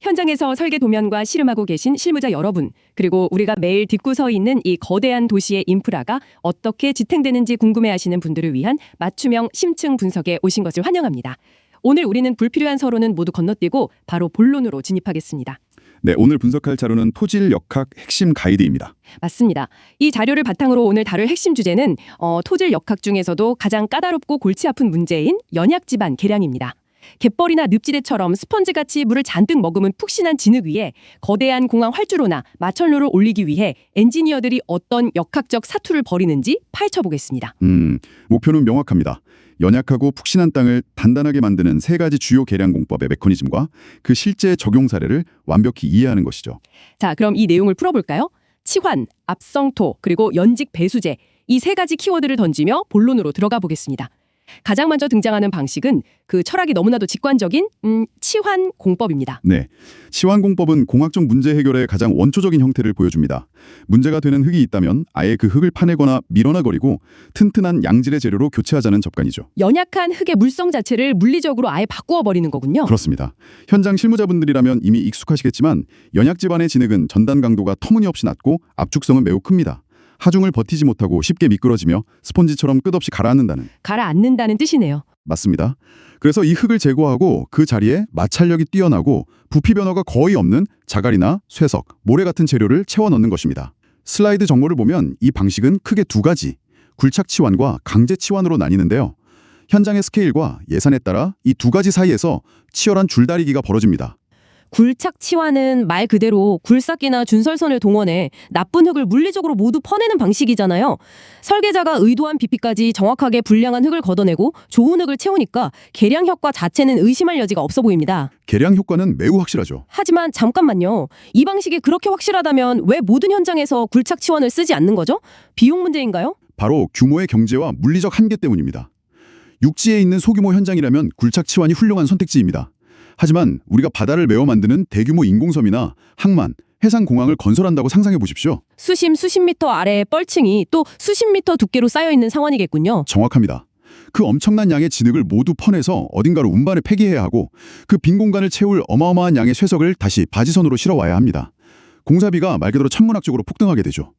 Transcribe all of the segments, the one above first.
현장에서 설계 도면과 실험하고 계신 실무자 여러분, 그리고 우리가 매일 딛고 서 있는 이 거대한 도시의 인프라가 어떻게 지탱되는지 궁금해하시는 분들을 위한 맞춤형 심층 분석에 오신 것을 환영합니다. 오늘 우리는 불필요한 서론은 모두 건너뛰고 바로 본론으로 진입하겠습니다. 네, 오늘 분석할 자료는 토질 역학 핵심 가이드입니다. 맞습니다. 이 자료를 바탕으로 오늘 다룰 핵심 주제는 토질 역학 중에서도 가장 까다롭고 골치 아픈 문제인 연약 지반 계량입니다. 갯벌이나 늪지대처럼 스펀지같이 물을 잔뜩 머금은 푹신한 진흙 위에 거대한 공항 활주로나 마천루를 올리기 위해 엔지니어들이 어떤 역학적 사투를 벌이는지 파헤쳐보겠습니다. 목표는 명확합니다. 연약하고 푹신한 땅을 단단하게 만드는 세 가지 주요 계량 공법의 메커니즘과 그 실제 적용 사례를 완벽히 이해하는 것이죠. 자, 그럼 이 내용을 풀어볼까요? 치환, 압성토, 그리고 연직 배수제, 이 세 가지 키워드를 던지며 본론으로 들어가 보겠습니다. 가장 먼저 등장하는 방식은 그 철학이 너무나도 직관적인 치환 공법입니다. 네, 치환 공법은 공학적 문제 해결의 가장 원초적인 형태를 보여줍니다. 문제가 되는 흙이 있다면 아예 그 흙을 파내거나 밀어나버리고 튼튼한 양질의 재료로 교체하자는 접근이죠. 연약한 흙의 물성 자체를 물리적으로 아예 바꾸어 버리는 거군요. 그렇습니다. 현장 실무자분들이라면 이미 익숙하시겠지만 연약 지반의 진흙은 전단 강도가 터무니없이 낮고 압축성은 매우 큽니다. 하중을 버티지 못하고 쉽게 미끄러지며 스펀지처럼 끝없이 가라앉는다는 뜻이네요. 맞습니다. 그래서 이 흙을 제거하고 그 자리에 마찰력이 뛰어나고 부피 변화가 거의 없는 자갈이나 쇠석, 모래 같은 재료를 채워 넣는 것입니다. 슬라이드 정보를 보면 이 방식은 크게 두 가지, 굴착 치환과 강제 치환으로 나뉘는데요. 현장의 스케일과 예산에 따라 이 두 가지 사이에서 치열한 줄다리기가 벌어집니다. 굴착 치환은 말 그대로 굴삭기나 준설선을 동원해 나쁜 흙을 물리적으로 모두 퍼내는 방식이잖아요. 설계자가 의도한 비피까지 정확하게 불량한 흙을 걷어내고 좋은 흙을 채우니까 계량 효과 자체는 의심할 여지가 없어 보입니다. 계량 효과는 매우 확실하죠. 하지만 잠깐만요. 이 방식이 그렇게 확실하다면 왜 모든 현장에서 굴착 치환을 쓰지 않는 거죠? 비용 문제인가요? 바로 규모의 경제와 물리적 한계 때문입니다. 육지에 있는 소규모 현장이라면 굴착 치환이 훌륭한 선택지입니다. 하지만 우리가 바다를 메워 만드는 대규모 인공섬이나 항만, 해상공항을 건설한다고 상상해 보십시오. 수십 미터 아래의 뻘층이 또 수십 미터 두께로 쌓여있는 상황이겠군요. 정확합니다. 그 엄청난 양의 진흙을 모두 퍼내서 어딘가로 운반을 폐기해야 하고 그 빈 공간을 채울 어마어마한 양의 쇠석을 다시 바지선으로 실어와야 합니다. 공사비가 말 그대로 천문학적으로 폭등하게 되죠.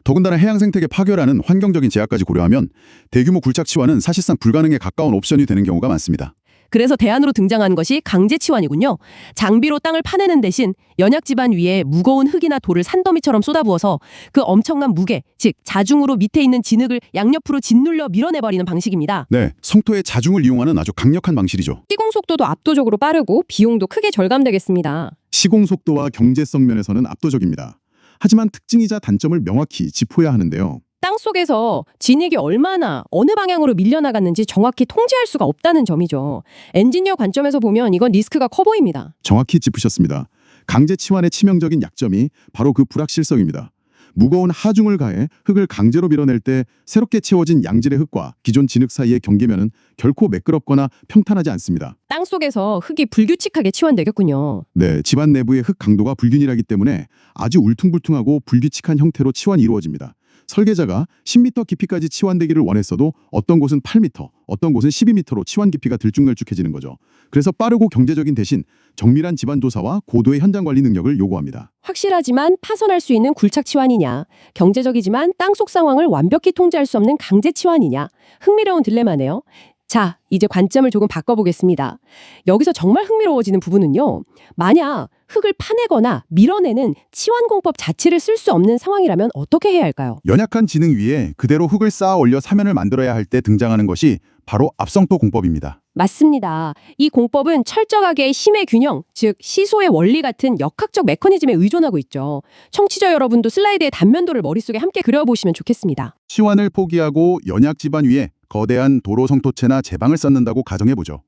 더군다나 해양 생태계 파괴라는 환경적인 제약까지 고려하면 대규모 굴착 치환은 사실상 불가능에 가까운 옵션이 되는 경우가 많습니다. 그래서 대안으로 등장한 것이 강제 치환이군요. 장비로 땅을 파내는 대신 연약 지반 위에 무거운 흙이나 돌을 산더미처럼 쏟아부어서 그 엄청난 무게, 즉 자중으로 밑에 있는 진흙을 양옆으로 짓눌러 밀어내버리는 방식입니다. 네, 성토의 자중을 이용하는 아주 강력한 방식이죠. 시공 속도도 압도적으로 빠르고 비용도 크게 절감되겠습니다. 시공 속도와 경제성 면에서는 압도적입니다. 하지만 특징이자 단점을 명확히 짚어야 하는데요. 땅속에서 진흙이 얼마나 어느 방향으로 밀려나갔는지 정확히 통제할 수가 없다는 점이죠. 엔지니어 관점에서 보면 이건 리스크가 커 보입니다. 정확히 짚으셨습니다. 강제 치환의 치명적인 약점이 바로 그 불확실성입니다. 무거운 하중을 가해 흙을 강제로 밀어낼 때 새롭게 채워진 양질의 흙과 기존 진흙 사이의 경계면은 결코 매끄럽거나 평탄하지 않습니다. 땅속에서 흙이 불규칙하게 치환되겠군요. 네, 집안 내부의 흙 강도가 불균일하기 때문에 아주 울퉁불퉁하고 불규칙한 형태로 치환이 이루어집니다. 설계자가 10m 깊이까지 치환되기를 원했어도 어떤 곳은 8m, 어떤 곳은 12m로 치환 깊이가 들쭉날쭉해지는 거죠. 그래서 빠르고 경제적인 대신 정밀한 집안 조사와 고도의 현장 관리 능력을 요구합니다. 확실하지만 파손할 수 있는 굴착 치환이냐, 경제적이지만 땅속 상황을 완벽히 통제할 수 없는 강제 치환이냐, 흥미로운 딜레마네요. 자, 이제 관점을 조금 바꿔보겠습니다. 여기서 정말 흥미로워지는 부분은요. 만약 흙을 파내거나 밀어내는 치환공법 자체를 쓸 수 없는 상황이라면 어떻게 해야 할까요? 연약한 진흙 위에 그대로 흙을 쌓아 올려 사면을 만들어야 할 때 등장하는 것이 바로 압성토 공법입니다. 맞습니다. 이 공법은 철저하게 힘의 균형, 즉 시소의 원리 같은 역학적 메커니즘에 의존하고 있죠. 청취자 여러분도 슬라이드의 단면도를 머릿속에 함께 그려보시면 좋겠습니다. 치환을 포기하고 연약 지반 위에 거대한 도로 성토체나 제방을 쌓는다고 가정해보죠.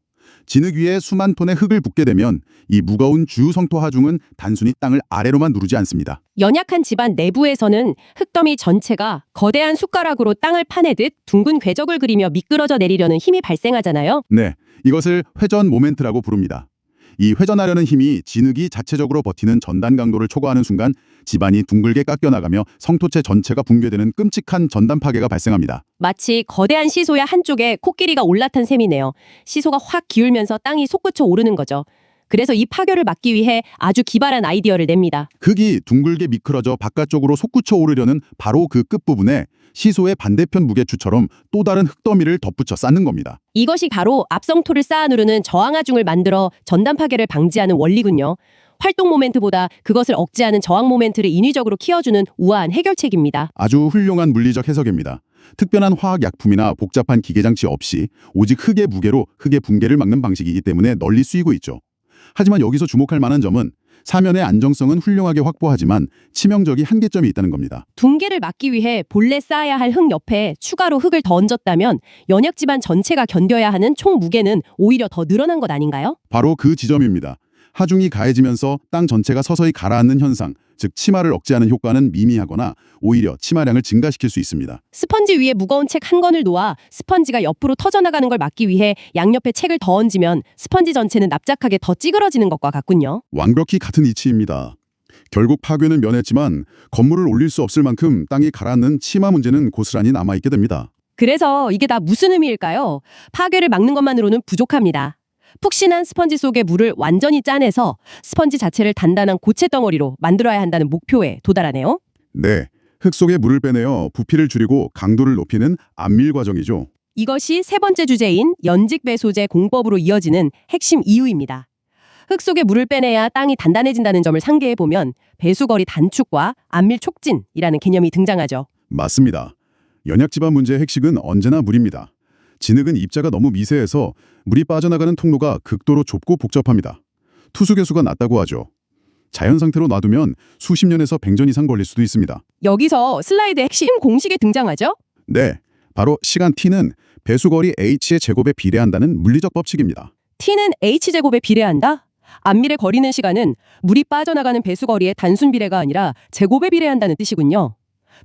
진흙 위에 수만 톤의 흙을 붓게 되면 이 무거운 주 성토 하중은 단순히 땅을 아래로만 누르지 않습니다. 연약한 집안 내부에서는 흙더미 전체가 거대한 숟가락으로 땅을 파내듯 둥근 궤적을 그리며 미끄러져 내리려는 힘이 발생하잖아요. 네, 이것을 회전 모멘트라고 부릅니다. 이 회전하려는 힘이 진흙이 자체적으로 버티는 전단 강도를 초과하는 순간 집안이 둥글게 깎여나가며 성토체 전체가 붕괴되는 끔찍한 전단 파괴가 발생합니다. 마치 거대한 시소의 한쪽에 코끼리가 올라탄 셈이네요. 시소가 확 기울면서 땅이 솟구쳐 오르는 거죠. 그래서 이 파괴를 막기 위해 아주 기발한 아이디어를 냅니다. 흙이 둥글게 미끄러져 바깥쪽으로 솟구쳐 오르려는 바로 그 끝부분에 시소의 반대편 무게추처럼 또 다른 흙더미를 덧붙여 쌓는 겁니다. 이것이 바로 앞성토를 쌓아 누르는 저항하중을 만들어 전단 파괴를 방지하는 원리군요. 활동 모멘트보다 그것을 억제하는 저항 모멘트를 인위적으로 키워주는 우아한 해결책입니다. 아주 훌륭한 물리적 해석입니다. 특별한 화학약품이나 복잡한 기계장치 없이 오직 흙의 무게로 흙의 붕괴를 막는 방식이기 때문에 널리 쓰이고 있죠. 하지만 여기서 주목할 만한 점은 사면의 안정성은 훌륭하게 확보하지만 치명적이 한계점이 있다는 겁니다. 붕괴를 막기 위해 본래 쌓아야 할 흙 옆에 추가로 흙을 더 얹었다면 연약 집안 전체가 견뎌야 하는 총 무게는 오히려 더 늘어난 것 아닌가요? 바로 그 지점입니다. 하중이 가해지면서 땅 전체가 서서히 가라앉는 현상, 즉 치마를 억제하는 효과는 미미하거나 오히려 치마량을 증가시킬 수 있습니다. 스펀지 위에 무거운 책 한 권을 놓아 스펀지가 옆으로 터져나가는 걸 막기 위해 양옆에 책을 더 얹으면 스펀지 전체는 납작하게 더 찌그러지는 것과 같군요. 완벽히 같은 이치입니다. 결국 파괴는 면했지만 건물을 올릴 수 없을 만큼 땅이 가라앉는 치마 문제는 고스란히 남아있게 됩니다. 그래서 이게 다 무슨 의미일까요? 파괴를 막는 것만으로는 부족합니다. 푹신한 스펀지 속의 물을 완전히 짜내서 스펀지 자체를 단단한 고체 덩어리로 만들어야 한다는 목표에 도달하네요. 네, 흙 속에 물을 빼내어 부피를 줄이고 강도를 높이는 안밀 과정이죠. 이것이 세 번째 주제인 연직 배소재 공법으로 이어지는 핵심 이유입니다. 흙 속에 물을 빼내야 땅이 단단해진다는 점을 상기해보면 배수거리 단축과 안밀 촉진이라는 개념이 등장하죠. 맞습니다. 연약지반 문제의 핵심은 언제나 물입니다. 진흙은 입자가 너무 미세해서 물이 빠져나가는 통로가 극도로 좁고 복잡합니다. 투수 개수가 낮다고 하죠. 자연 상태로 놔두면 수십 년에서 100년 이상 걸릴 수도 있습니다. 여기서 슬라이드의 핵심 공식이 등장하죠. 네, 바로 시간 t는 배수거리 h의 제곱에 비례한다는 물리적 법칙입니다. t는 h제곱에 비례한다? 안밀의 거리는 시간은 물이 빠져나가는 배수거리의 단순 비례가 아니라 제곱에 비례한다는 뜻이군요.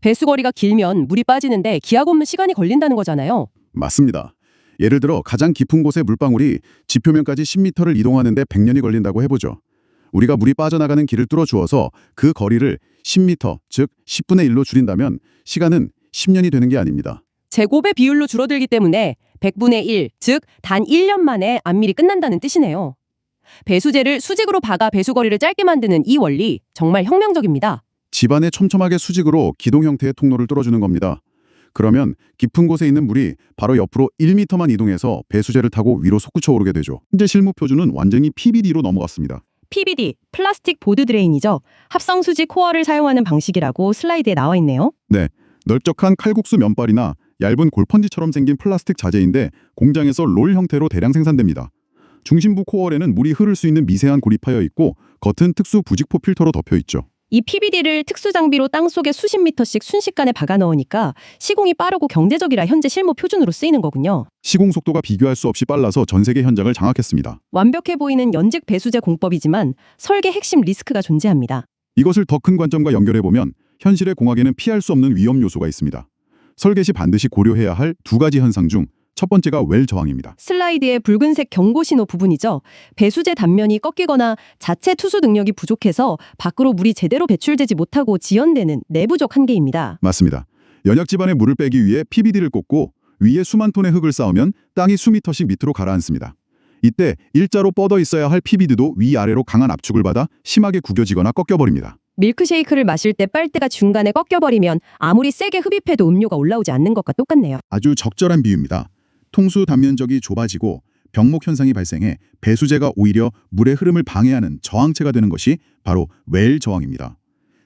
배수거리가 길면 물이 빠지는데 기약 없는 시간이 걸린다는 거잖아요. 맞습니다. 예를 들어 가장 깊은 곳의 물방울이 지표면까지 10m를 이동하는데 100년이 걸린다고 해보죠. 우리가 물이 빠져나가는 길을 뚫어주어서 그 거리를 10m, 즉 10분의 1로 줄인다면 시간은 10년이 되는 게 아닙니다. 제곱의 비율로 줄어들기 때문에 100분의 1, 즉 단 1년 만에 안밀이 끝난다는 뜻이네요. 배수재를 수직으로 박아 배수거리를 짧게 만드는 이 원리 정말 혁명적입니다. 집안에 촘촘하게 수직으로 기동 형태의 통로를 뚫어주는 겁니다. 그러면 깊은 곳에 있는 물이 바로 옆으로 1m만 이동해서 배수재를 타고 위로 솟구쳐 오르게 되죠. 현재 실무 표준은 완전히 PBD로 넘어갔습니다. PBD, 플라스틱 보드 드레인이죠. 합성 수직 코어를 사용하는 방식이라고 슬라이드에 나와 있네요. 네, 넓적한 칼국수 면발이나 얇은 골펀지처럼 생긴 플라스틱 자재인데 공장에서 롤 형태로 대량 생산됩니다. 중심부 코어에는 물이 흐를 수 있는 미세한 골이 파여 있고 겉은 특수 부직포 필터로 덮여 있죠. 이 PBD를 특수 장비로 땅속에 수십 미터씩 순식간에 박아 넣으니까 시공이 빠르고 경제적이라 현재 실무 표준으로 쓰이는 거군요. 시공 속도가 비교할 수 없이 빨라서 전 세계 현장을 장악했습니다. 완벽해 보이는 연직 배수재 공법이지만 설계 핵심 리스크가 존재합니다. 이것을 더 큰 관점과 연결해보면 현실의 공학에는 피할 수 없는 위험 요소가 있습니다. 설계 시 반드시 고려해야 할 두 가지 현상 중 첫 번째가 웰 저항입니다. 슬라이드의 붉은색 경고 신호 부분이죠. 배수재 단면이 꺾이거나 자체 투수 능력이 부족해서 밖으로 물이 제대로 배출되지 못하고 지연되는 내부적 한계입니다. 맞습니다. 연약 집안에 물을 빼기 위해 PBD를 꽂고 위에 수만 톤의 흙을 쌓으면 땅이 수미터씩 밑으로 가라앉습니다. 이때 일자로 뻗어 있어야 할 PBD도 위아래로 강한 압축을 받아 심하게 구겨지거나 꺾여버립니다. 밀크쉐이크를 마실 때 빨대가 중간에 꺾여버리면 아무리 세게 흡입해도 음료가 올라오지 않는 것과 똑같네요. 아주 적절한 비유입니다. 통수 단면적이 좁아지고 병목 현상이 발생해 배수재가 오히려 물의 흐름을 방해하는 저항체가 되는 것이 바로 웰 저항입니다.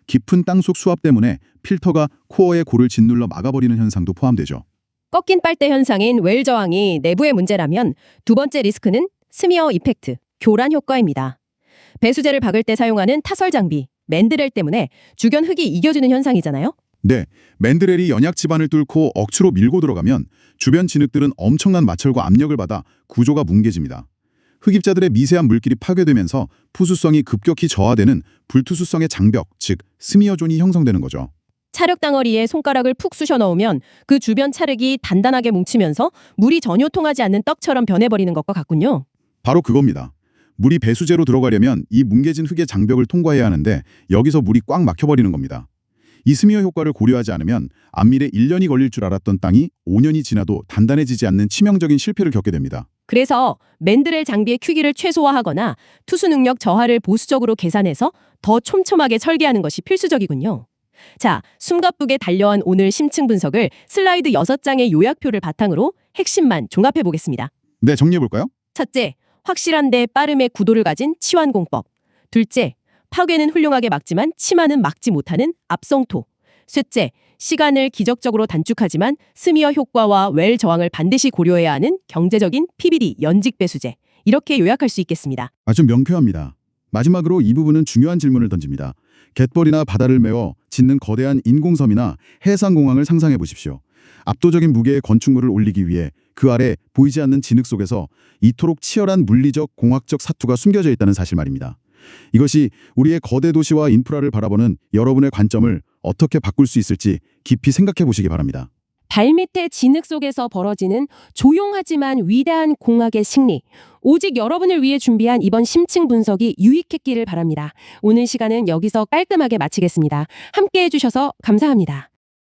깊은 땅속 수압 때문에 필터가 코어의 골을 짓눌러 막아버리는 현상도 포함되죠. 꺾인 빨대 현상인 웰 저항이 내부의 문제라면 두 번째 리스크는 스미어 이펙트, 교란 효과입니다. 배수재를 박을 때 사용하는 타설 장비, 맨드렐 때문에 주변 흙이 이겨주는 현상이잖아요. 네, 맨드렐이 연약 집안을 뚫고 억지로 밀고 들어가면 주변 진흙들은 엄청난 마찰과 압력을 받아 구조가 뭉개집니다. 흙입자들의 미세한 물길이 파괴되면서 푸수성이 급격히 저하되는 불투수성의 장벽, 즉 스미어존이 형성되는 거죠. 차력 덩어리에 손가락을 푹 쑤셔 넣으면 그 주변 차력이 단단하게 뭉치면서 물이 전혀 통하지 않는 떡처럼 변해버리는 것과 같군요. 바로 그겁니다. 물이 배수재로 들어가려면 이 뭉개진 흙의 장벽을 통과해야 하는데 여기서 물이 꽉 막혀버리는 겁니다. 이 스미어 효과를 고려하지 않으면 안밀에 1년이 걸릴 줄 알았던 땅이 5년이 지나도 단단해지지 않는 치명적인 실패를 겪게 됩니다. 그래서 맨드렐 장비의 크기를 최소화하거나 투수 능력 저하를 보수적으로 계산해서 더 촘촘하게 설계하는 것이 필수적이군요. 자, 숨가쁘게 달려온 오늘 심층 분석을 슬라이드 6장의 요약표를 바탕으로 핵심만 종합해 보겠습니다. 네, 정리해볼까요? 첫째, 확실한데 빠름의 구도를 가진 치환공법. 둘째, 파괴는 훌륭하게 막지만 치마는 막지 못하는 압성토. 셋째, 시간을 기적적으로 단축하지만 스미어 효과와 웰 저항을 반드시 고려해야 하는 경제적인 PBD 연직 배수제. 이렇게 요약할 수 있겠습니다. 아주 명쾌합니다. 마지막으로 이 부분은 중요한 질문을 던집니다. 갯벌이나 바다를 메워 짓는 거대한 인공섬이나 해상공항을 상상해 보십시오. 압도적인 무게의 건축물을 올리기 위해 그 아래 보이지 않는 진흙 속에서 이토록 치열한 물리적, 공학적 사투가 숨겨져 있다는 사실 말입니다. 이것이 우리의 거대 도시와 인프라를 바라보는 여러분의 관점을 어떻게 바꿀 수 있을지 깊이 생각해 보시기 바랍니다. 발밑의 진흙 속에서 벌어지는 조용하지만 위대한 공학의 승리. 오직 여러분을 위해 준비한 이번 심층 분석이 유익했기를 바랍니다. 오늘 시간은 여기서 깔끔하게 마치겠습니다. 함께 해주셔서 감사합니다.